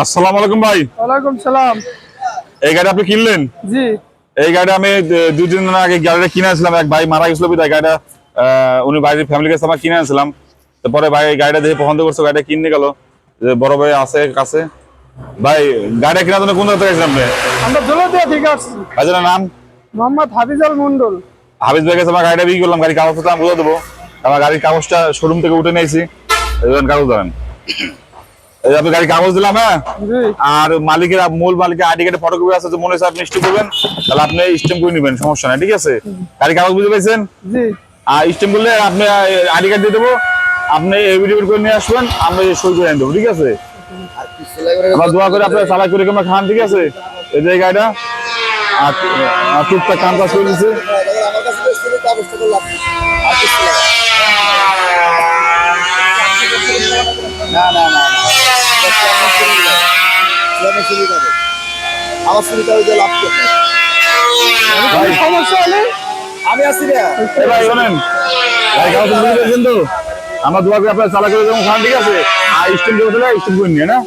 আসসালামু আলাইকুম ভাই। ওয়ালাইকুম সালাম। এই গাড়ি আপনি কিনলেন? জি। এই গাড়িটা আমি 2 দিন আগে গাড়িটা কিনে আনছিলাম, এক ভাই মারা গেছিল বিধায় গাড়িটা উনি বাইরের ফ্যামিলির কাছে আমার কিনে আনছিলাম। তারপরে ভাই গাড়িটা দেখে পছন্দ করছে, গাড়িটা কিনে গেল, যে বড় ভাই আছে কাছে। ভাই গাড়িটা কেনার জন্য কোন জায়গা থেকে আসলেন আপনি? আমরা দৌলতদিয়া থেকে আসছি। ভাইজানের নাম? মোহাম্মদ হাফিজাল মন্ডল। হাফিজ ভাই কাছে আমার গাড়িটা বিক্রি করলাম, গাড়ির কাগজটা আমি বুঝে দেবো। আমার গাড়ির কাগজটা শোরুম থেকে উঠে নিয়েছি, কাগজ ধরেন। এই আপনি গাড়ির কাগজ দিলাম, হ্যাঁ। আর মালিকের মূল মালিকের আইডি কার্ডে ফটোকপি আছে, মনে হচ্ছে আপনি স্ট্যাম্প করবেন, তাহলে আপনি স্ট্যাম্প করে নেবেন, সমস্যা নাই, ঠিক আছে। গাড়ির কাগজ বুঝতে পারছেন? জি। আর স্ট্যাম্প করলে আপনি আইডি কার্ড দিয়ে দেবো, আপনি এভিডেভিট করে নিয়ে আসবেন, আমরা সই করে দেবো, ঠিক আছে। আমার দোয়া করে আপনার চালাই করে কেমন খান, ঠিক আছে। এই যে গাড়িটা আর টুকটাক কাম কাজ করে দিচ্ছে। না না না আমার সুবিধা হয়ে লাভ সমস্যা হলে আমি আসি রে ভাই শোনেন, গাড়ি কাগজ বুঝতে পেরেছেন তো? আমরা দোয়া করে আপনার চালাই করে যেমন খান, ঠিক আছে। আর স্ট্যাম্প করে দিলে স্ট্যাম্প করে নিয়ে না।